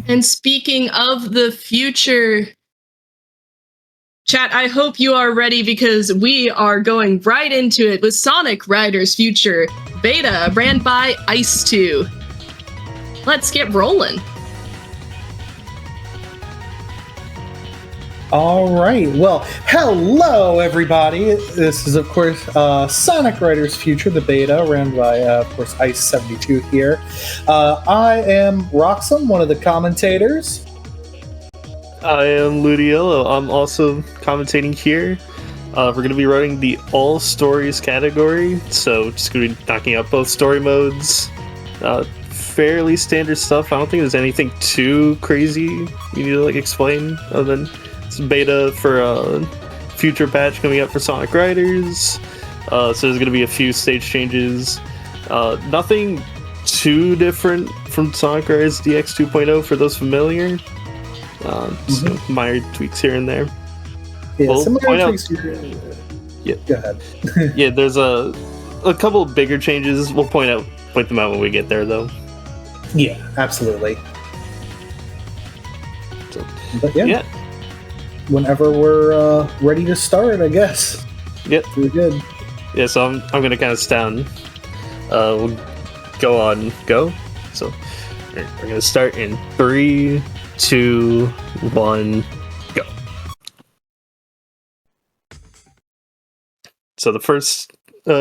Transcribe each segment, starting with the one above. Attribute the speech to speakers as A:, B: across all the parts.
A: And speaking of the future, chat, I hope you are ready because we are going right into it with Sonic Riders Future Beta, ran by Ice2. Let's get rolling.
B: All right. Well, hello, everybody. This is, of course, Sonic Riders Future, the beta, ran by, of course, Ice72 here. I am Roxim, one of the commentators.
C: I am Ludiyolo. I'm also commentating here. We're going to be running the All Stories category, so just going to be knocking out both story modes. Fairly standard stuff. I don't think there's anything too crazy you need to explain, other than it's beta for a future patch coming up for Sonic Riders. So there's going to be a few stage changes. Nothing too different from Sonic Riders DX 2.0 for those familiar. So minor tweaks here and there.
B: Yeah,
C: we'll
B: similar tweaks here.
C: Yeah.
B: Go ahead.
C: Yeah, there's a couple of bigger changes. We'll point them out when we get there, though.
B: Yeah, absolutely.
C: So,
B: but yeah. Whenever we're ready to start, I guess.
C: Yep.
B: We're good.
C: Yeah, so I'm gonna count us down. We'll go. So we're gonna start in 3, 2, 1, go. So the first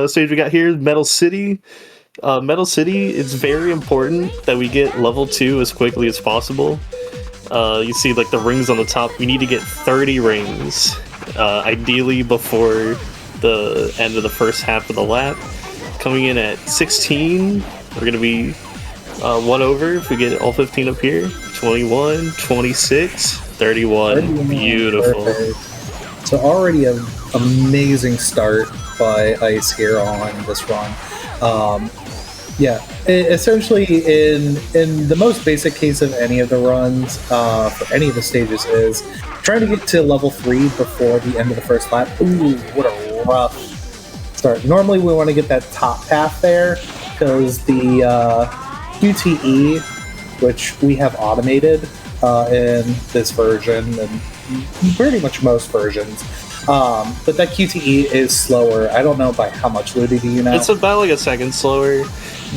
C: stage we got here is Metal City. Metal City, it's very important that we get level 2 as quickly as possible. You see the rings on the top, we need to get 30 rings, ideally before the end of the first half of the lap. Coming in at 16, we're going to be 1 over if we get all 15 up here. 21, 26, 31, beautiful.
B: Perfect. So already an amazing start by Ice here on this run. Essentially in the most basic case of any of the runs for any of the stages is trying to get to level 3 before the end of the first lap. Ooh, what a rough start. Normally we want to get that top path there because the QTE, which we have automated in this version and pretty much most versions, but that QTE is slower. I don't know by how much, Ludi, do you know?
C: It's about a second slower.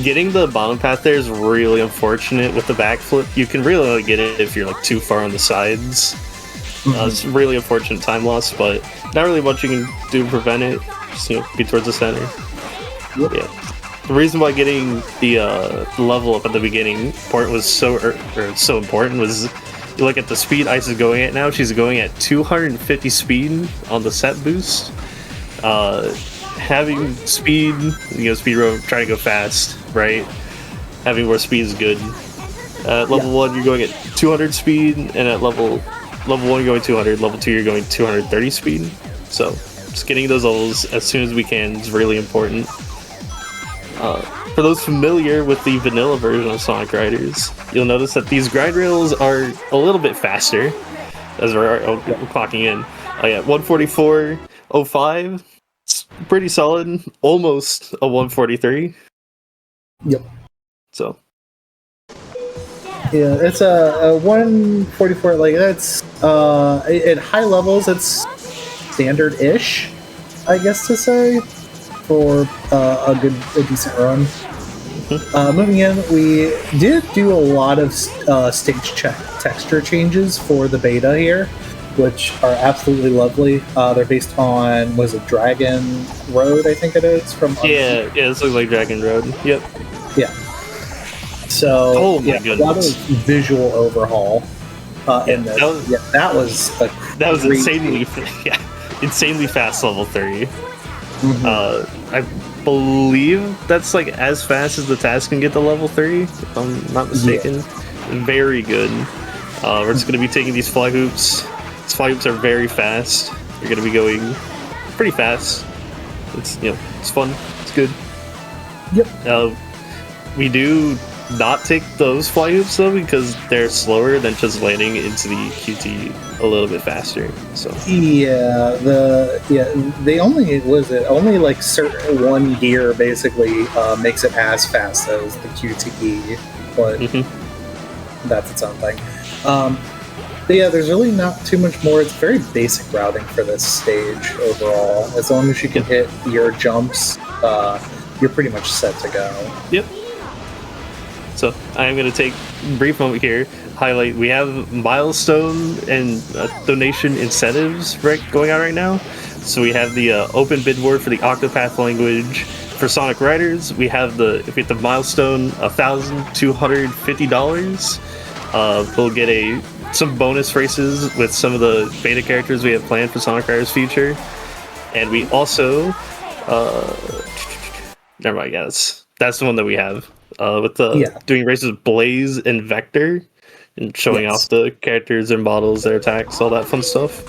C: Getting the bottom path there is really unfortunate with the backflip. You can really only get it if you're too far on the sides. It's really unfortunate time loss, but not really much you can do to prevent it. Just be towards the center.
B: Yep.
C: Yeah. The reason why getting the level up at the beginning part was so important was you look at the speed Ice is going at now. She's going at 250 speed on the set boost. Having speed, speed row, trying to go fast, right? Having more speed is good. At level 1, you're going at 200 speed, and at level 1, you're going 200. Level 2, you're going 230 speed. So, just getting those levels as soon as we can is really important. For those familiar with the vanilla version of Sonic Riders, you'll notice that these grind rails are a little bit faster as we're clocking in. 144.05. It's pretty solid, almost a 143.
B: Yep.
C: So.
B: Yeah, it's a 144. That's at high levels, it's standard-ish, I guess to say, for a decent run. Moving in, we did do a lot of stage texture changes for the beta here, which are absolutely lovely. They're based on, was it Dragon Road, I think it is?
C: Yeah, this looks like Dragon Road. Yep.
B: Yeah. So,
C: goodness.
B: A lot of visual overhaul in this. That was
C: insanely fast level 30. I believe that's as fast as the task can get to level 30, if I'm not mistaken. Yeah. Very good. We're just going to be taking these fly hoops. These fly hoops are very fast. You're going to be going pretty fast. It's it's fun. It's good.
B: Yep.
C: We do not take those fly hoops though because they're slower than just landing into the QT a little bit faster. So they only certain one gear basically makes it as fast as the QTE, but that's its own thing.
B: But yeah, there's really not too much more. It's very basic routing for this stage overall. As long as you can hit your jumps, you're pretty much set to go.
C: Yep. So I'm going to take a brief moment here, highlight, we have milestone and donation incentives going on right now. So we have the open bid war for the Octopath language. For Sonic Riders, we have the milestone $1,250. We'll get some bonus races with some of the beta characters we have planned for Sonic Riders Future. And we also never mind, yes. That's the one that we have. With doing races with Blaze and Vector and showing off the characters, their models, their attacks, all that fun stuff.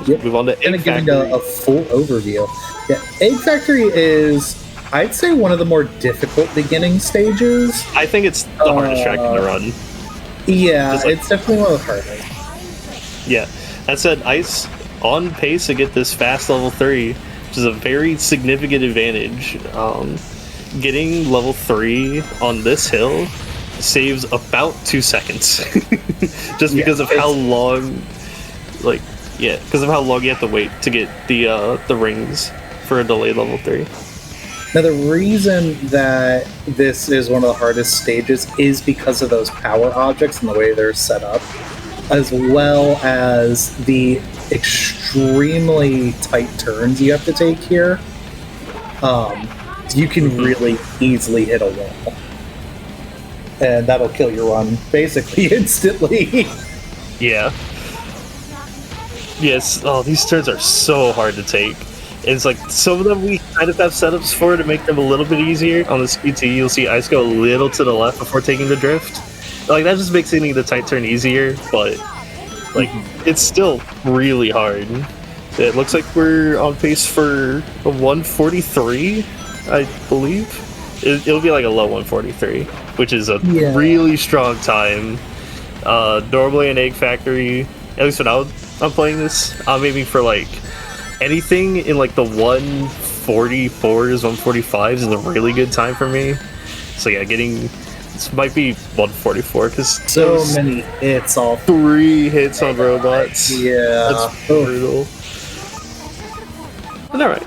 B: Yep.
C: Move on to Egg
B: giving
C: Factory.
B: a full overview. Yeah, Egg Factory is, I'd say, one of the more difficult beginning stages.
C: I think it's the hardest track to run.
B: Yeah, it's definitely one of the hardest.
C: Yeah, that said, Ice on pace to get this fast level 3, which is a very significant advantage. Getting level 3 on this hill saves about 2 seconds. Just because of how long, because of how long you have to wait to get the rings for a delayed level 3.
B: Now, the reason that this is one of the hardest stages is because of those power objects and the way they're set up, as well as the extremely tight turns you have to take here. You can really easily hit a wall, and that'll kill your run basically instantly.
C: Yeah. Yes. Oh, these turns are so hard to take. It's like some of them we kind of have setups for to make them a little bit easier. On this QT, you'll see Ice go a little to the left before taking the drift. Like, that just makes hitting the tight turn easier, but it's still really hard. It looks like we're on pace for a 143, I believe. It'll be like a low 143, which is a really strong time. Normally in Egg Factory, at least when I'm playing this, I'm aiming for anything in the 144s, 145s is a really good time for me. So yeah, this might be 144 because
B: so many hits, all
C: 3 hits on robots.
B: Yeah,
C: that's brutal. But all right,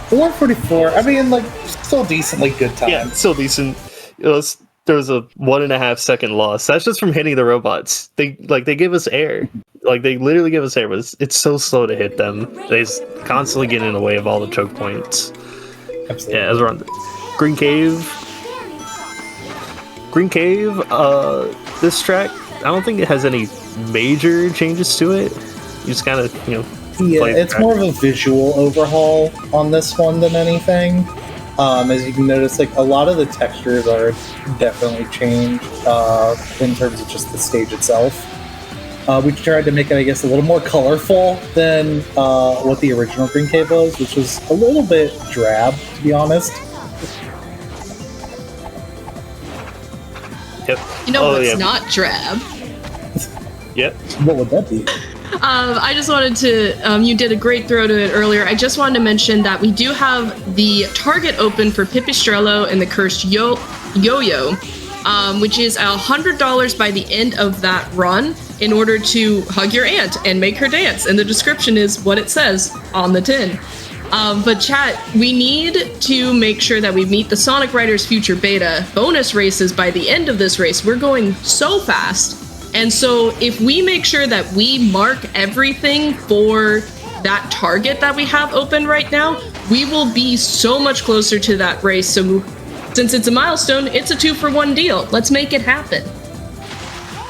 B: 144. I mean, still decently good time.
C: Yeah, still decent. There was a 1.5 second loss. That's just from hitting the robots. They give us air. They literally give us air, but it's so slow to hit them. They just constantly get in the way of all the choke points.
B: Absolutely.
C: Yeah, as we're on Green Cave. This track, I don't think it has any major changes to it. You just kind of,
B: Yeah, it's more of a visual overhaul on this one than anything. As you can notice, a lot of the textures are definitely changed in terms of just the stage itself. We tried to make it, I guess, a little more colorful than what the original Green Cave was, which was a little bit drab, to be honest.
C: Yep.
A: You know what's not drab?
C: Yep.
B: What would that be?
A: I just wanted to, you did a great throw to it earlier. I just wanted to mention that we do have the target open for Pipistrello and the Cursed Yo-Yo, which is $100 by the end of that run in order to hug your aunt and make her dance. And the description is what it says on the tin. But chat, we need to make sure that we meet the Sonic Riders Future Beta bonus races by the end of this race. We're going so fast. And so if we make sure that we mark everything for that target that we have open right now, we will be so much closer to that race. So since it's a milestone, it's a 2-for-1 deal. Let's make it happen.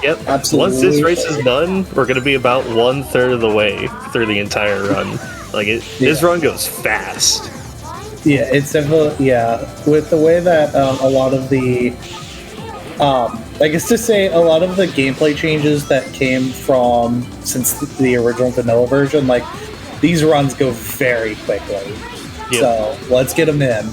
C: Yep.
B: Absolutely.
C: Once this race is done, we're going to be about 1/3 of the way through the entire run. This run goes fast.
B: Yeah, it's definitely, with the way that a lot of the I guess to say a lot of the gameplay changes that came from since the original vanilla version, these runs go very quickly. Yep. So let's get them in.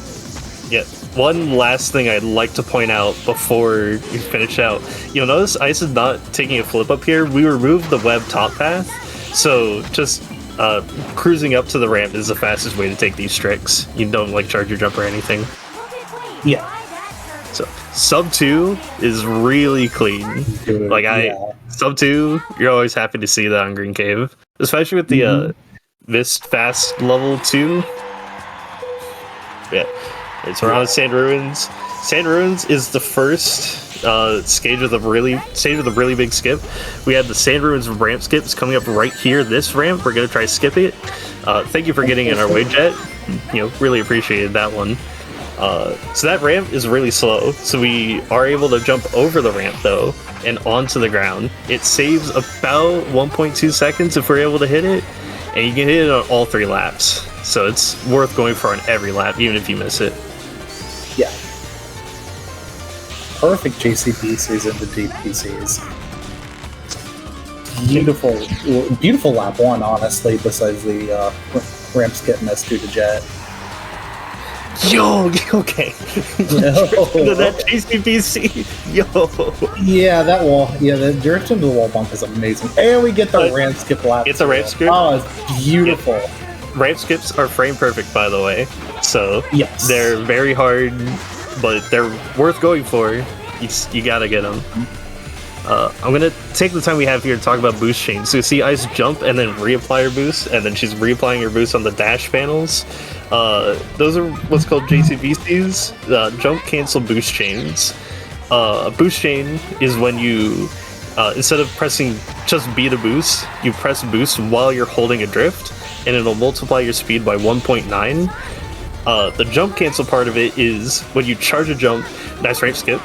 C: Yep. One last thing I'd like to point out before you finish out. You'll notice Ice is not taking a flip up here. We removed the web top path, so just cruising up to the ramp is the fastest way to take these tricks. You don't charge your jump or anything.
B: Yeah.
C: So sub 2 is really clean.
B: Dude,
C: Like
B: yeah.
C: sub 2, you're always happy to see that on Green Cave, especially with the Mist Fast level 2. Yeah, it's around Sand Ruins. Sand Ruins is the first stage with a really big skip. We have the Sand Ruins ramp skips coming up right here. This ramp, we're gonna try to skip it. Thank you for getting in our way, Jet. Really appreciated that one. So that ramp is really slow, so we are able to jump over the ramp though and onto the ground. It saves about 1.2 seconds if we're able to hit it, and you can hit it on all 3 laps. So it's worth going for on every lap, even if you miss it.
B: Yeah. Perfect JCPCs into DPCs. Beautiful lap 1, honestly, besides the ramp skip miss due to Jet.
C: Yo, okay.
B: No.
C: That JCPC, yo.
B: Yeah, that wall. Yeah, the direction of the wall bump is amazing. And we get the ramp skip lap.
C: It's a ramp skip?
B: Oh, it's beautiful.
C: Yeah. Ramp skips are frame perfect, by the way. So
B: yes,
C: they're very hard, but they're worth going for. You gotta get them. I'm gonna take the time we have here to talk about boost chains. So you see Ice jump and then reapply her boost, and then she's reapplying her boost on the dash panels. Those are what's called JCVCs, jump cancel boost chains. A boost chain is when you, instead of pressing just B to boost, you press boost while you're holding a drift, and it'll multiply your speed by 1.9. The jump cancel part of it is when you charge a jump, nice ramp skip.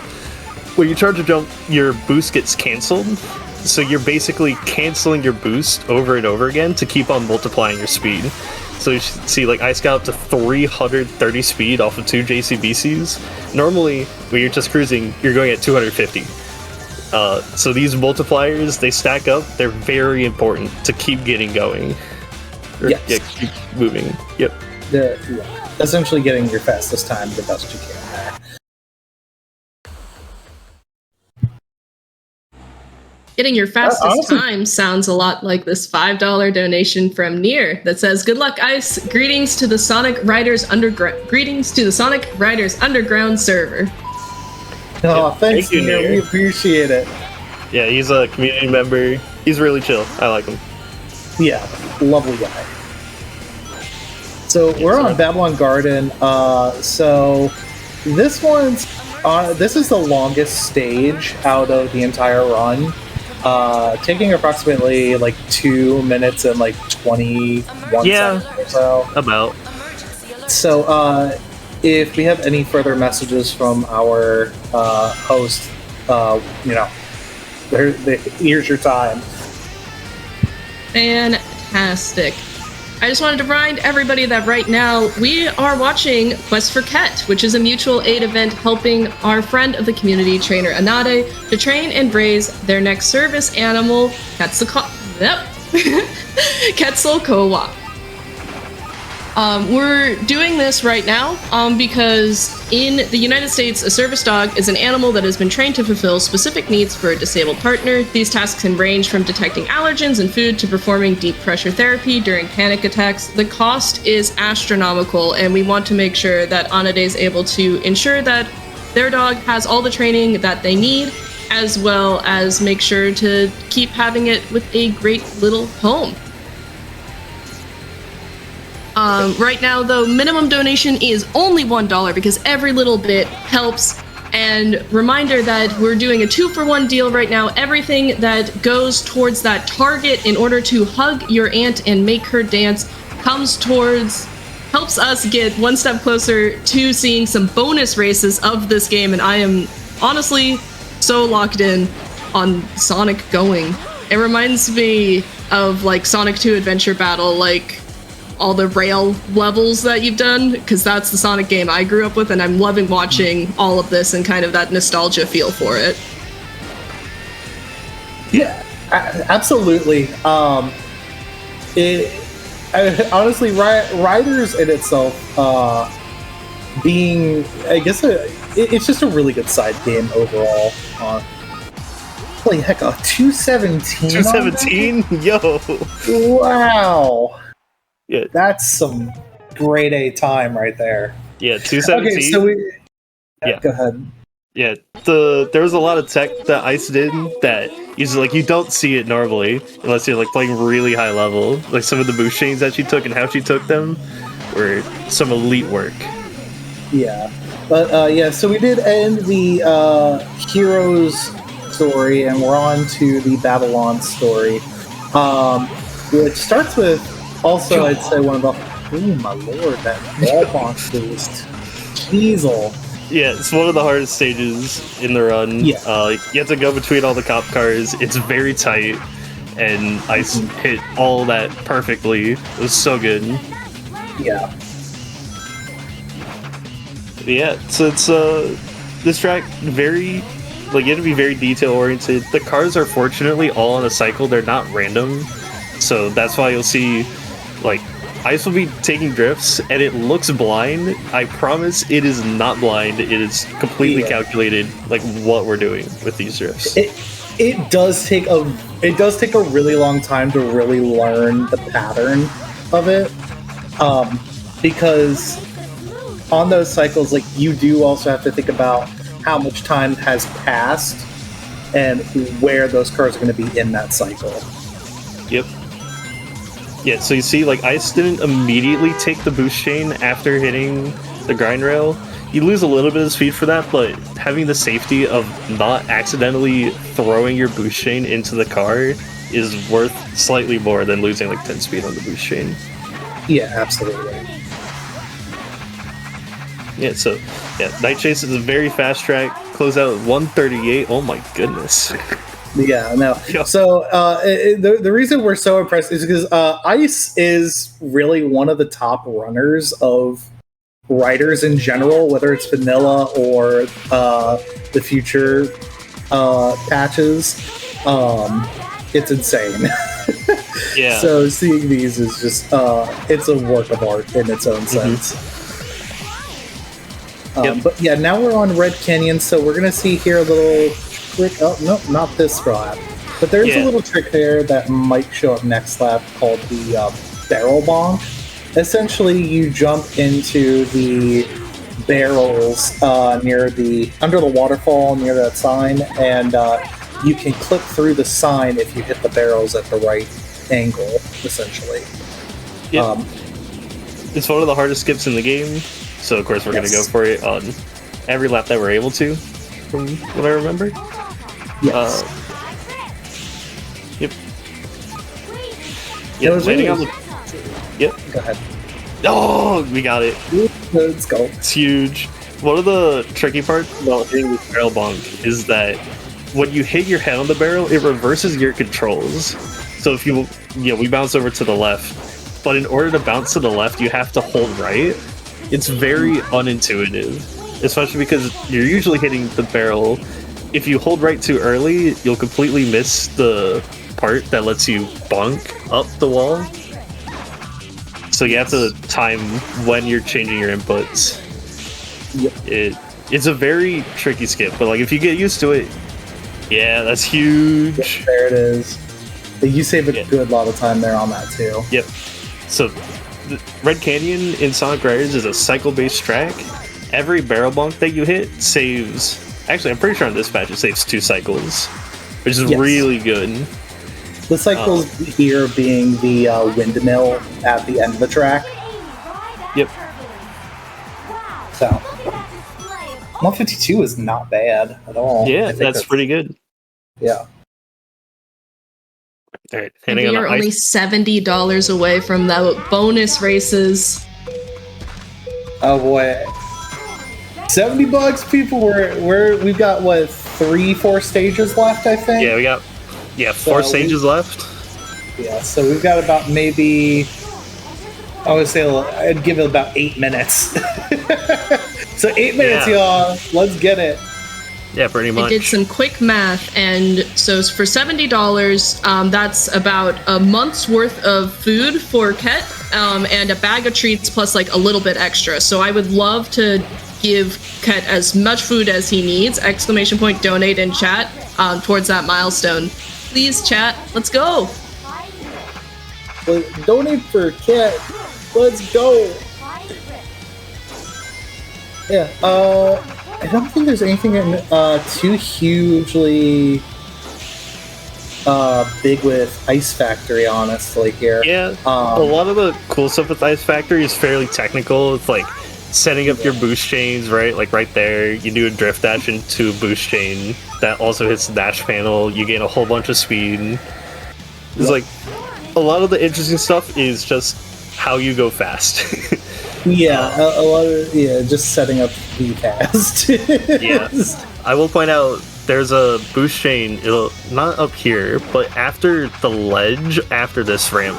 C: When you charge a jump, your boost gets canceled, so you're basically canceling your boost over and over again to keep on multiplying your speed. So you should see, like, Ice got up to 330 speed off of 2 JCBCs. Normally, when you're just cruising, you're going at 250. So these multipliers, they stack up. They're very important to keep getting going.
B: Yes.
C: Yeah, keep moving. Yep.
B: Essentially getting your fastest time the best you can there.
A: Getting your fastest time sounds a lot like this $5 donation from Near that says, "Good luck, Ice. Greetings to the Sonic Riders Underground server."
B: Oh, thanks,
C: Thank you,
B: Near.
C: Near.
B: We appreciate it.
C: Yeah, he's a community member. He's really chill. I like him.
B: Yeah, lovely guy. So we're on Babylon Garden. So this one's this is the longest stage out of the entire run. Taking approximately like 2 minutes and like 21 seconds or so.
C: About.
B: So if we have any further messages from our host, here's your time.
A: Fantastic. I just wanted to remind everybody that right now we are watching Quest for Quet, which is a mutual aid event helping our friend of the community, trainer Anade, to train and raise their next service animal, Quetzalcoatl. We're doing this right now because in the United States, a service dog is an animal that has been trained to fulfill specific needs for a disabled partner. These tasks can range from detecting allergens in food to performing deep pressure therapy during panic attacks. The cost is astronomical, and we want to make sure that Anade is able to ensure that their dog has all the training that they need, as well as make sure to keep having it with a great little home. Right now, though, minimum donation is only $1 because every little bit helps. And reminder that we're doing a 2-for-1 deal right now. Everything that goes towards that target in order to hug your aunt and make her dance helps us get one step closer to seeing some bonus races of this game. And I am honestly so locked in on Sonic going. It reminds me of like Sonic 2 Adventure Battle, like all the rail levels that you've done, because that's the Sonic game I grew up with, and I'm loving watching all of this and kind of that nostalgia feel for it.
B: Yeah, absolutely. Honestly, Riders in itself being, I guess, it's just a really good side game overall. Holy heck, a 217.
C: 217? Yo.
B: Wow.
C: Yeah.
B: That's some grade A time right there.
C: Yeah, 217.
B: Okay, so go ahead.
C: Yeah, there was a lot of tech that Ice did that is like you don't see it normally unless you're like playing really high level. Like some of the boost chains that she took and how she took them were some elite work.
B: Yeah, but yeah, so we did end the heroes story, and we're on to the Babylon story, which starts with also I'd say one of the oh my lord, that wall bonk boost, Diesel.
C: Yeah, it's one of the hardest stages in the run.
B: Yeah.
C: You have to go between all the cop cars. It's very tight, and Ice hit all that perfectly. It was so good.
B: Yeah.
C: Yeah, so it's this track very like you have to be very detail oriented. The cars are fortunately all on a cycle; they're not random, so that's why you'll see like Ice will be taking drifts, and it looks blind. I promise it is not blind. It is completely calculated, like what we're doing with these drifts.
B: It does take a really long time to really learn the pattern of it, because on those cycles, like you do also have to think about how much time has passed and where those cars are going to be in that cycle.
C: Yep. Yeah, so you see, like, Ice didn't immediately take the boost chain after hitting the grind rail. You lose a little bit of speed for that, but having the safety of not accidentally throwing your boost chain into the car is worth slightly more than losing, like, 10 speed on the boost chain.
B: Yeah, absolutely.
C: Yeah, so, yeah, Night Chase is a very fast track. Close out 138. Oh my goodness.
B: Yeah, no. So the reason we're so impressed is because Ice is really one of the top runners of riders in general, whether it's vanilla or the future patches. It's insane.
C: Yeah.
B: So seeing these is just it's a work of art in its own sense. But yeah, now we're on Red Canyon, so we're gonna see here a little trick. Oh no, not this lap, but there's a little trick there that might show up next lap called the barrel bonk. Essentially, you jump into the barrels under the waterfall near that sign, and you can clip through the sign if you hit the barrels at the right angle. Essentially,
C: it's one of the hardest skips in the game. So of course we're gonna go for it on every lap that we're able to, from what I remember.
B: Yes.
C: Yep. Yeah, landing on the. Yep.
B: Go ahead.
C: Oh, we got it.
B: Let's go.
C: It's huge. One of the tricky parts about hitting this barrel bonk is that when you hit your head on the barrel, it reverses your controls. So if we bounce over to the left, but in order to bounce to the left, you have to hold right. It's very unintuitive, especially because you're usually hitting the barrel. If you hold right too early, you'll completely miss the part that lets you bonk up the wall. So you have to time when you're changing your inputs. Yep. It's a very tricky skip, but like if you get used to it, yeah, that's huge.
B: Yep, there it is. You save a good lot of time there on that too.
C: Yep. So Red Canyon in Sonic Riders is a cycle-based track. Every barrel bonk that you hit saves... Actually, I'm pretty sure on this patch it saves 2 cycles, which is really good.
B: The cycles here being the windmill at the end of the track.
C: Yep.
B: So, 152 is not bad at all.
C: Yeah, that's pretty good.
B: Yeah.
C: All right,
A: and we are only $70 away from the bonus races.
B: Oh boy, $70, people. We've got what 3-4 stages left, I think.
C: Yeah, we got 4 stages left.
B: Yeah, so we've got about maybe I would say I'd give it about 8 minutes. So 8 minutes, y'all. Let's get it.
C: Yeah, pretty much.
A: I did some quick math, and so for $70, that's about a month's worth of food for Quet, and a bag of treats plus like a little bit extra. So I would love to give Quet as much food as he needs! ! Donate in chat towards that milestone. Please, chat. Let's go.
B: Donate for Quet. Let's go. Yeah. don't think there's anything too hugely big with Ice Factory, honestly, here.
C: Yeah, a lot of the cool stuff with Ice Factory is fairly technical. It's like setting up your boost chains, right? Like right there, you do a drift dash into a boost chain that also hits the dash panel. You gain a whole bunch of speed. It's like a lot of the interesting stuff is just how you go fast.
B: Yeah, a lot of just setting up the fast.
C: Yeah, I will point out there's a boost chain. It'll not up here, but after the ledge, after this ramp,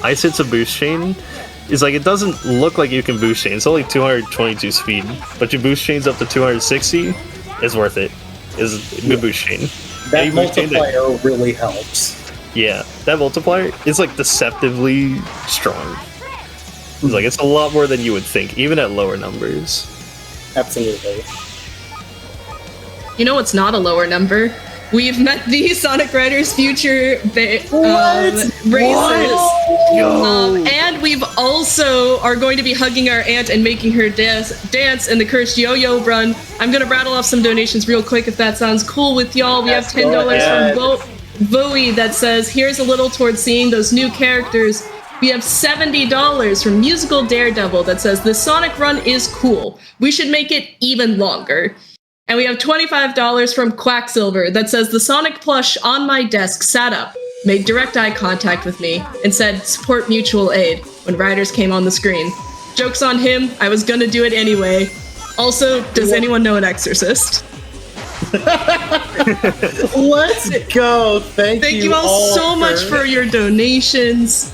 C: Ice hits a boost chain. It's like it doesn't look like you can boost chain. It's only 222 speed, but you boost chains up to 260. It's worth it. It's a good boost chain.
B: That multiplier really helps.
C: Yeah, that multiplier is like deceptively strong. It's like it's a lot more than you would think, even at lower numbers.
B: Absolutely.
A: You know what's not a lower number? We've met the Sonic Riders Future races. And we've also are going to be hugging our aunt and making her dance in the Cursed Yo-Yo run. I'm going to rattle off some donations real quick if that sounds cool with y'all. We have $10 from Bowie that says, here's a little towards seeing those new characters. We have $70 from Musical Daredevil that says, the Sonic run is cool. We should make it even longer. And we have $25 from Quacksilver that says, the Sonic plush on my desk sat up, made direct eye contact with me, and said, support mutual aid, when Riders came on the screen. Joke's on him, I was gonna do it anyway. Also, does anyone know an exorcist?
B: Let's go! Thank you
A: all so much for your donations.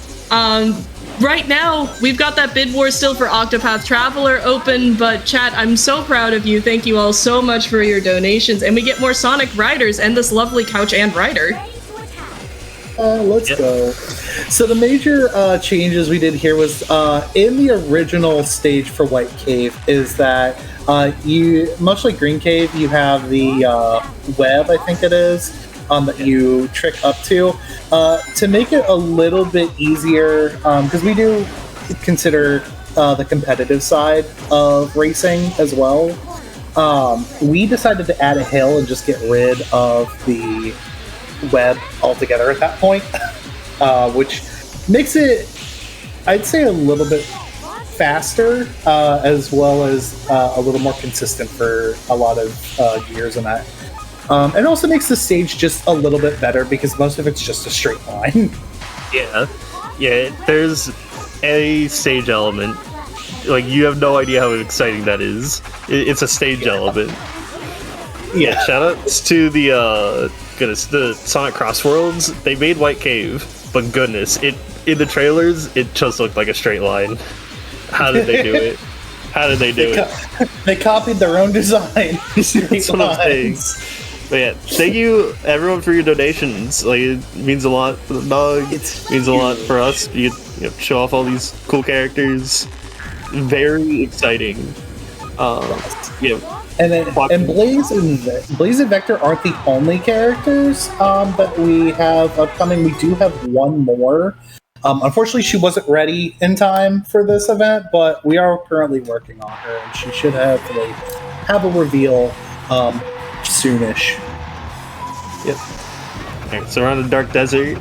A: Right now, we've got that bid war still for Octopath Traveler open, but chat, I'm so proud of you. Thank you all so much for your donations, and we get more Sonic Riders and this lovely couch and rider.
B: Let's go. So the major changes we did here was in the original stage for White Cave is that you, much like Green Cave, you have the web, I think it is, that you trick up to make it a little bit easier, because we do consider the competitive side of racing as well. We decided to add a hill and just get rid of the web altogether at that point, which makes it, I'd say, a little bit faster, as well as a little more consistent for a lot of gears and that. It also makes the stage just a little bit better because most of it's just a straight line. Yeah, there's a stage element. Like, you have no idea how exciting that is. It's a stage element. Yeah, shoutouts to the Sonic Crossworlds. They made White Cave, but goodness, in the trailers, it just looked like a straight line. How did they do it? How did they do it? They copied their own design.
C: That's what I'm saying. But yeah, thank you everyone for your donations. Like, it means a lot for the dog. It means a lot for us. You know, show off all these cool characters. Very exciting.
B: And Blaze and Vector aren't the only characters that we have upcoming. We do have one more. Unfortunately, she wasn't ready in time for this event, but we are currently working on her, and she should have a reveal soonish.
C: Yep. Okay, so we're on the Dark Desert.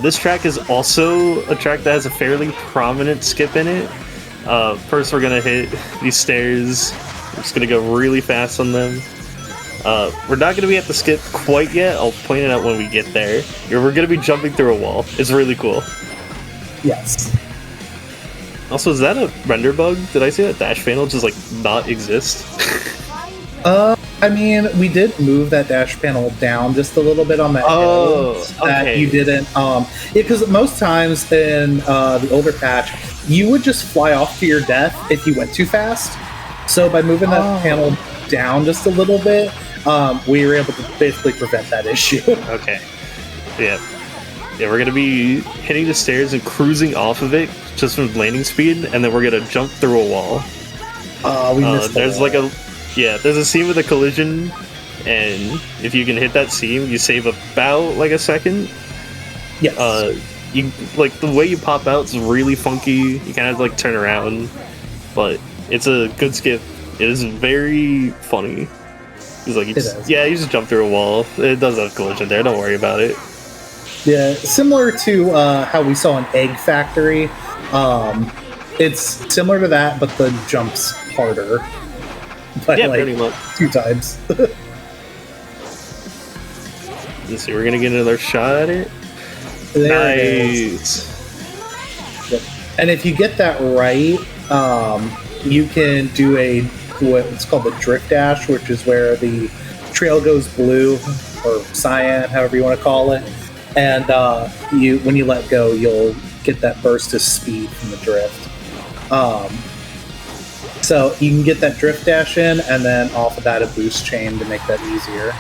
C: This track is also a track that has a fairly prominent skip in it. First, we're gonna hit these stairs. We're just gonna go really fast on them. We're not gonna be at the skip quite yet. I'll point it out when we get there. We're gonna be jumping through a wall. It's really cool.
B: Yes.
C: Also, is that a render bug? Did I see that dash panel just like not exist?
B: I mean, we did move that dash panel down just a little bit on that hill that you didn't. Because most times in the older patch, you would just fly off to your death if you went too fast. So by moving that panel down just a little bit, we were able to basically prevent that issue.
C: Okay. Yeah, we're gonna be hitting the stairs and cruising off of it just from landing speed, and then we're gonna jump through a wall.
B: We missed
C: there's there's a seam with a collision, and if you can hit that seam, you save about like a second.
B: Yes.
C: You like the way you pop out is really funky. You kind of like turn around, but it's a good skip. It is very funny. He's like, you just jump through a wall. It does have collision there. Don't worry about it.
B: Yeah, similar to how we saw in Egg Factory. It's similar to that, but the jump's harder. By,
C: yeah,
B: like,
C: pretty much.
B: 2 times.
C: Let's see, we're gonna get another shot at it. Nice.
B: Yep. And if you get that right, you can do what's called the drift dash, which is where the trail goes blue or cyan, however you want to call it. And when you let go, you'll get that burst of speed from the drift. So you can get that drift dash in, and then off of that a boost chain to make that easier.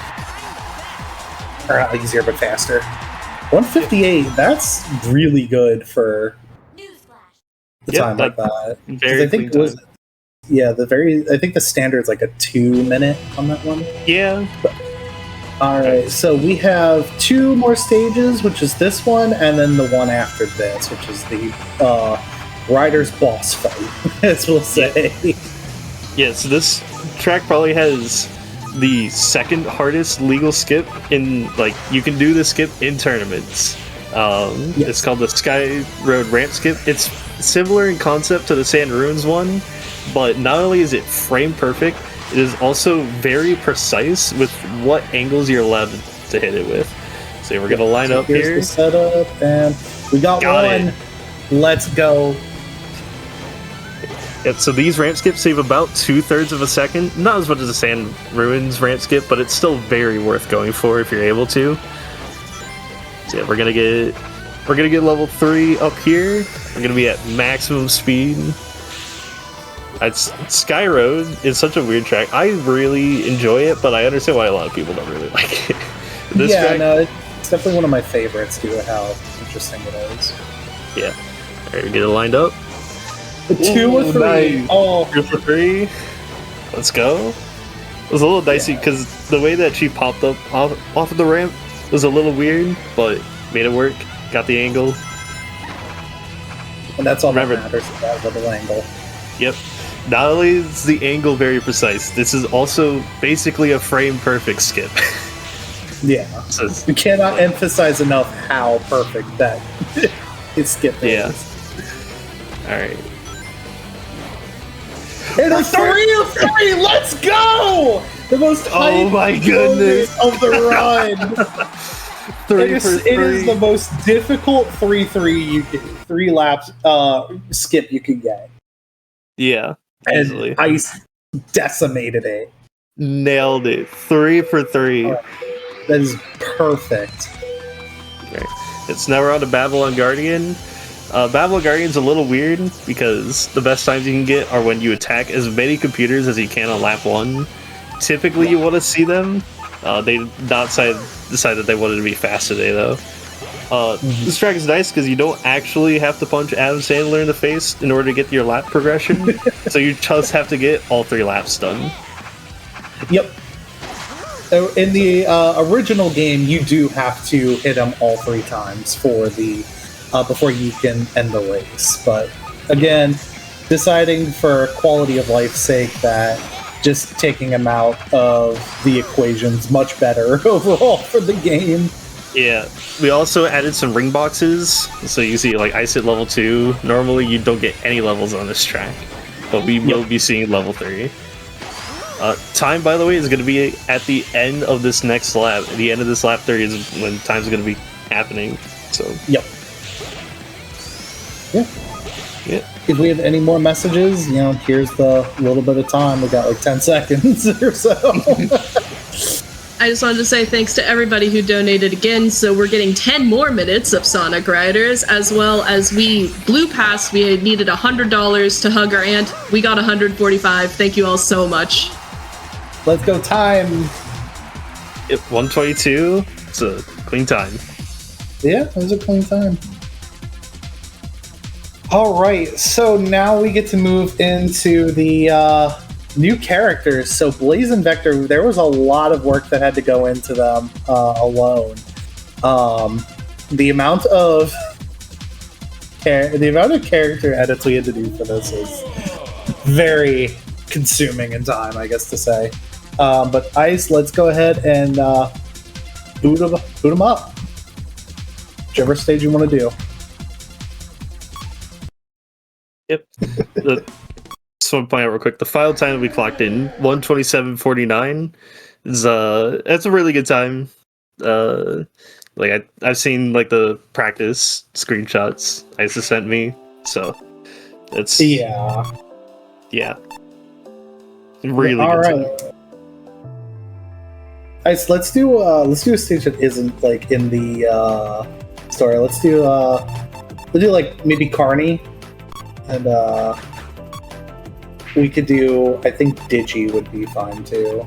B: Or not easier, but faster. 158, that's really good for the time like that.
C: Very
B: I think it was, I think the standard's like a 2 minute on that one.
C: Yeah.
B: Alright, so we have 2 more stages, which is this one, and then the one after this, which is the Rider's boss fight, as we'll say.
C: Yeah, so this track probably has the second hardest legal skip in, like, you can do the skip in tournaments. Yes. It's called the Sky Road Ramp Skip. It's similar in concept to the Sand Ruins one, but not only is it frame perfect, it is also very precise with what angles you're allowed to hit it with. So we're gonna line up here.
B: Here's the setup, and we got one. It. Let's go.
C: Yep, so these ramp skips save about 2/3 of a second. Not as much as the Sand Ruins ramp skip, but it's still very worth going for if you're able to. So yeah, we're gonna get level 3 up here. We're gonna be at maximum speed. Sky Road is such a weird track. I really enjoy it, but I understand why a lot of people don't really like it.
B: No, it's definitely one of my favorites due to how interesting it is.
C: Yeah. Alright, we get it lined up.
B: 2 or 3. Nice. Oh,
C: 2 for 3. Let's go. It was a little dicey because the way that she popped up off of the ramp was a little weird, but made it work. Got the angle.
B: And that's all that matters, that little angle.
C: Yep. Not only is the angle very precise, this is also basically a frame perfect skip.
B: Yeah.
C: So
B: we cannot emphasize enough how perfect that his skip is.
C: Yeah. Alright.
B: And a 3 of 3! Let's go! The most
C: oh my goodness
B: of the run.
C: 3 for 3.
B: It is the most difficult 3 laps skip you can get.
C: Yeah.
B: Easily. And Ice decimated it.
C: Nailed it. 3 for 3.
B: That is perfect.
C: Okay. It's now we're on to Babylon Guardian. Babylon Guardian's a little weird because the best times you can get are when you attack as many computers as you can on lap 1. Typically you want to see them. They decided that they wanted to be fast today though. This track is nice because you don't actually have to punch Adam Sandler in the face in order to get your lap progression. So you just have to get all 3 laps done.
B: Yep. In the original game, you do have to hit him all 3 times for the before you can end the race. But again, deciding for quality of life's sake that just taking him out of the equation's much better overall for the game.
C: Yeah, we also added some ring boxes, so you see like Ice at level 2. Normally you don't get any levels on this track, but we will be seeing level 3. Time, by the way, is going to be at the end of this next lap. At the end of this lap 30 is when time's going to be happening. So
B: yep. Yeah.
C: Yeah.
B: If we have any more messages, here's the little bit of time. We got like 10 seconds or so.
A: I just wanted to say thanks to everybody who donated again. So we're getting 10 more minutes of Sonic Riders, as well as we blew past. We had needed $100 to hug our aunt. We got $145. Thank you all so much.
B: Let's go time.
C: Yep, 122. It's a clean time.
B: Yeah, it was a clean time. All right, so now we get to move into the new characters. So Blaze and Vector, there was a lot of work that had to go into them alone. The amount of character edits we had to do for this is very consuming in time, I guess to say. But Ice, let's go ahead and boot them up. Whichever stage you want to do.
C: Yep. Just want to point out real quick, the file time we clocked in 1:27:49 is that's a really good time. Like I've seen like the practice screenshots Isa sent me, so it's
B: yeah,
C: really
B: all
C: good
B: right.
C: time.
B: Ice, let's do a stage that isn't like in the story. Let's do like maybe Carney, and we could do, I think Digi would be fine too,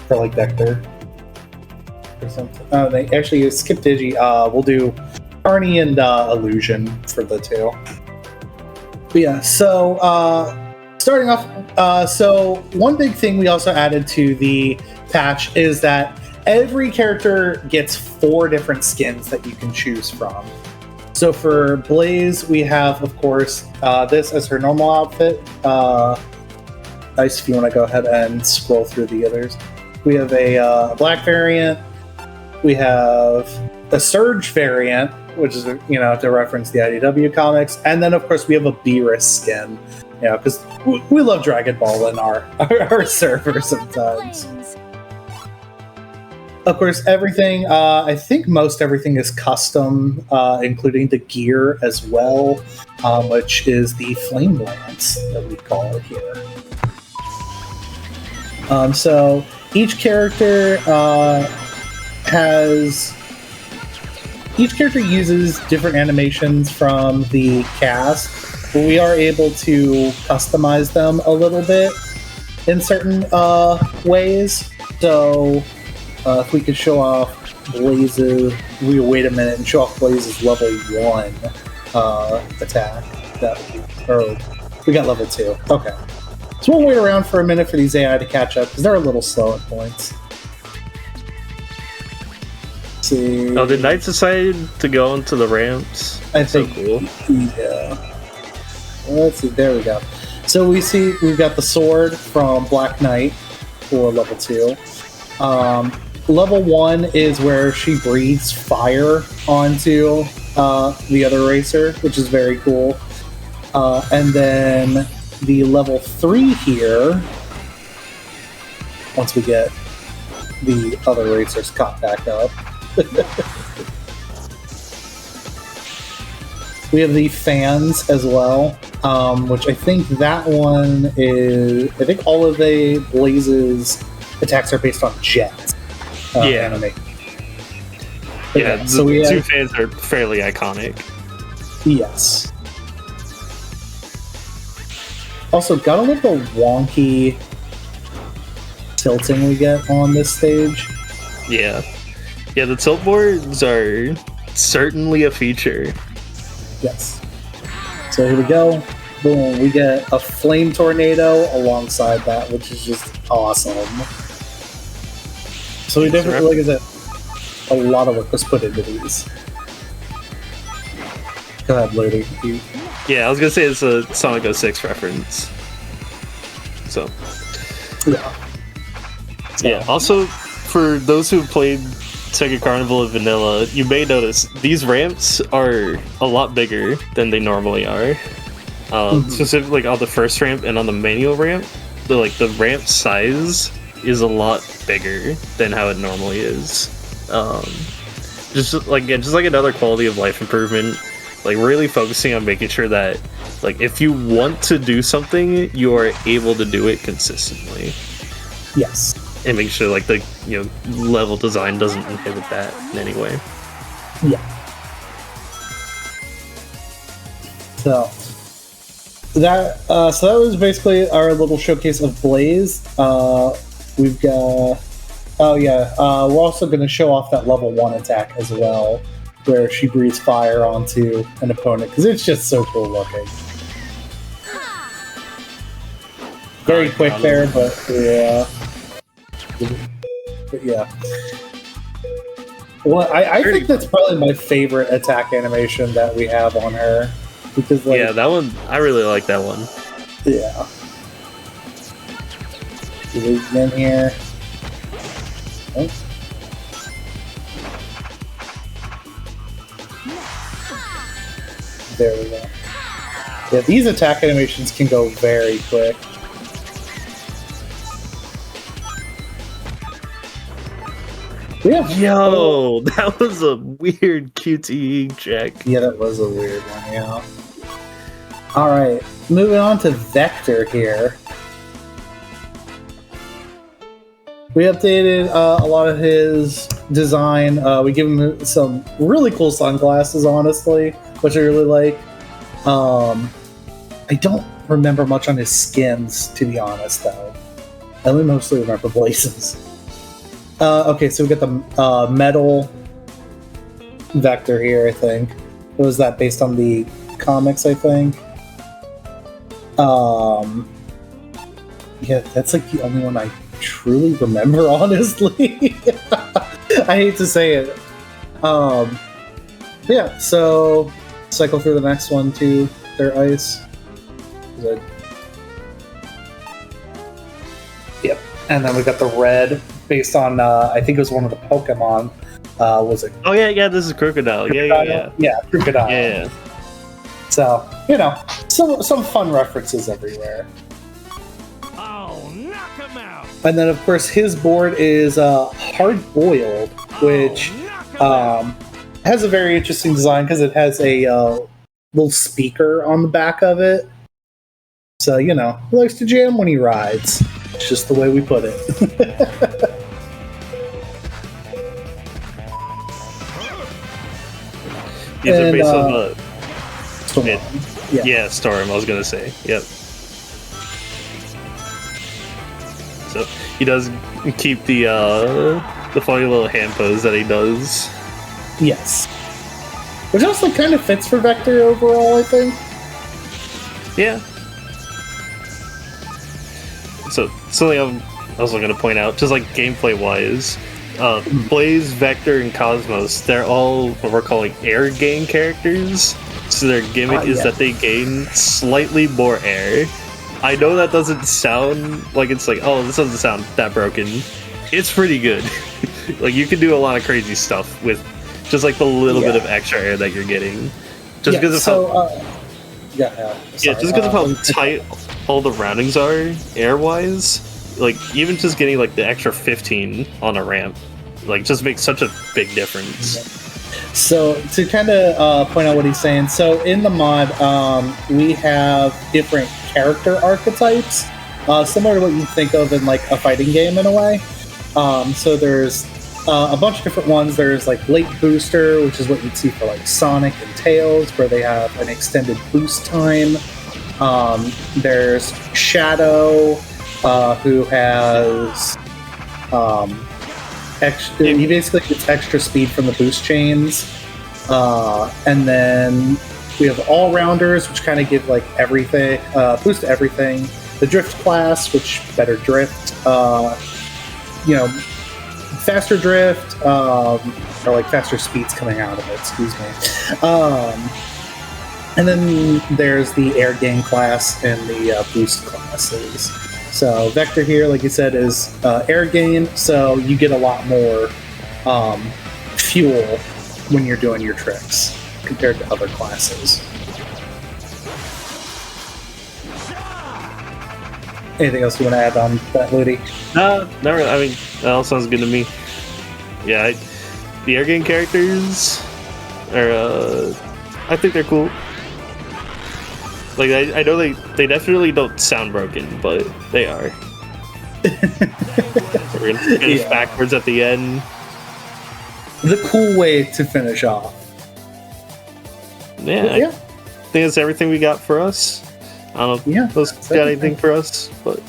B: for like Vector or something. Actually, skip Digi. We'll do Carney and Illusion for the two. But yeah, so starting off, so one big thing we also added to the patch is that every character gets 4 different skins that you can choose from. So for Blaze, we have, of course, this as her normal outfit. Nice if you want to go ahead and scroll through the others. We have a black variant. We have a Surge variant, which is, to reference the IDW comics. And then, of course, we have a Beerus skin, because we love Dragon Ball in our server sometimes. Of course, everything, I think most everything is custom, including the gear as well, which is the Flame Lance that we call it here. So each character uses different animations from the cast, but we are able to customize them a little bit in certain ways. So if we could show off Blaze's, we wait a minute and show off Blaze's level 1 attack. That would be, or we got level 2. Okay. So we'll wait around for a minute for these AI to catch up because they're a little slow at points. Let's see.
C: Oh, did Knights decide to go into the ramps?
B: I think.
C: So cool.
B: Yeah. Let's see. There we go. So we've got the sword from Black Knight for level 2. Level 1 is where she breathes fire onto the other racer, which is very cool. And then the level 3 here, once we get the other racers caught back up. We have the fans as well, which I think that one is, I think all of the Blaze's attacks are based on jets. Anime.
C: Yeah,
B: so
C: the
B: we
C: two
B: have,
C: fans are fairly iconic.
B: Yes. Also, got a little wonky tilting we get on this stage.
C: Yeah. Yeah, the tilt boards are certainly a feature.
B: Yes. So here we go. Boom. We get a flame tornado alongside that, which is just awesome. So we definitely, like I said, a lot of work was put into these. Go ahead, Ludi.
C: Yeah, I was gonna say it's a Sonic 06 reference. So. Yeah. Also, for those who played Sega Carnival and Vanilla, you may notice these ramps are a lot bigger than they normally are. Specifically on the first ramp and on the manual ramp, the ramp size is a lot bigger than how it normally is. Just like another quality of life improvement. Like really focusing on making sure that, like, if you want to do something, you are able to do it consistently.
B: Yes.
C: And make sure like the level design doesn't inhibit that in any way.
B: Yeah. So that was basically our little showcase of Blaze. We've got we're also going to show off that level 1 attack as well, where she breathes fire onto an opponent, because it's just so cool looking. Very quick there, but yeah. Well, I think that's probably my favorite attack animation that we have on her, because
C: that one, I really like that one.
B: Yeah. Do it again here. Oh. There we go. Yeah, these attack animations can go very quick. Yeah.
C: Yo, that was a weird QTE check.
B: Yeah, that was a weird one, yeah. Alright, moving on to Vector here. We updated a lot of his design. We give him some really cool sunglasses, honestly, which I really like. I don't remember much on his skins, to be honest, though. I only mostly remember blazes. Okay, so we got the metal Vector here, I think. Was that based on the comics, I think? Yeah, that's like the only one I truly remember, honestly. I hate to say it. Yeah, so cycle through the next one too. Their ice. Good. Yep, and then we got the red based on I think it was one of the Pokemon. Was it?
C: Oh yeah, this is Crocodile. Yeah,
B: Crocodile.
C: Yeah.
B: So some fun references everywhere.
D: Oh, knock him out!
B: And then of course his board is hard boiled, which has a very interesting design because it has a little speaker on the back of it. So he likes to jam when he rides. It's just the way we put it.
C: These are based on
B: Storm.
C: Storm, I was gonna say. Yep. So he does keep the funny little hand pose that he does.
B: Yes. Which also kind of fits for Vector overall, I think.
C: Yeah. So something I'm also going to point out, just like gameplay wise, Blaze, Vector, and Cosmos, they're all what we're calling air gain characters. So their gimmick is that they gain slightly more air. I know that doesn't sound like it's like, oh, this doesn't sound that broken. It's pretty good. Like you can do a lot of crazy stuff with just like the little bit of extra air that you're getting. Just because of how just because of how tight all the roundings are air-wise, like even just getting like the extra 15 on a ramp, like just makes such a big difference.
B: So to kind of point out what he's saying, so in the mod, we have different character archetypes, similar to what you think of in like a fighting game in a way. So there's a bunch of different ones. There's like Late Booster, which is what you'd see for like Sonic and Tails, where they have an extended boost time. There's Shadow, who has he basically gets extra speed from the boost chains. And then we have All-Rounders, which kind of give like everything, boost to everything. The Drift class, which better drift. Faster drift, or like faster speeds coming out of it, excuse me. And then there's the air gain class and the boost classes. So Vector here, like you said, is air gain, so you get a lot more fuel when you're doing your tricks compared to other classes. Anything else you want to add on that, Ludi?
C: No, not really. I mean, that all sounds good to me. Yeah, the air game characters are, I think they're cool. Like, I know they definitely don't sound broken, but they are. We're gonna finish backwards at the end.
B: The cool way to finish off.
C: Yeah, I think that's everything we got for us. I don't know if those got anything for us, but...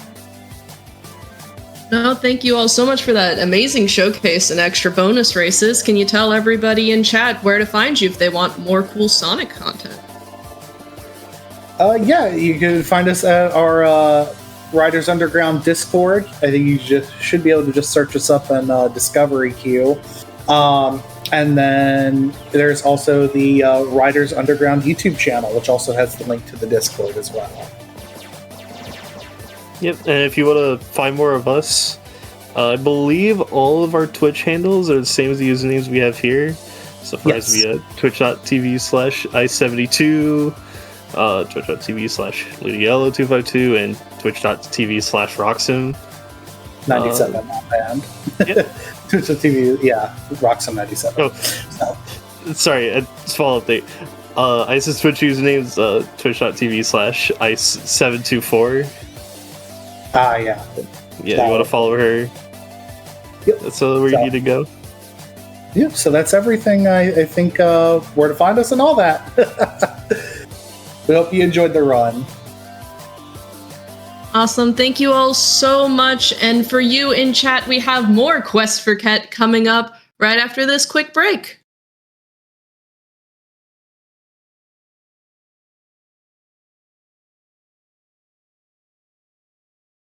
A: No, thank you all so much for that amazing showcase and extra bonus races. Can you tell everybody in chat where to find you if they want more cool Sonic content?
B: You can find us at our Riders Underground Discord. I think you should be able to just search us up in Discovery Queue. And then there's also the Riders Underground YouTube channel, which also has the link to the Discord as well.
C: Yep, and if you want to find more of us, I believe all of our Twitch handles are the same as the usernames we have here. So for us, we have twitch.tv/ice72, twitch.tv/Ludiyolo252, and twitch.tv/Roxim.
B: 97, not band.
C: Yep.
B: Twitch.tv, yeah, Roxim 97.
C: Oh, sorry, it's follow update. Ice's Twitch username is twitch.tv/ice724.
B: Ah, yeah.
C: Yeah, you want to follow her?
B: Yep.
C: That's where you need to go.
B: Yep, so that's everything. I think where to find us and all that. We hope you enjoyed the run.
A: Awesome. Thank you all so much. And for you in chat, we have more Quest for Quet coming up right after this quick break.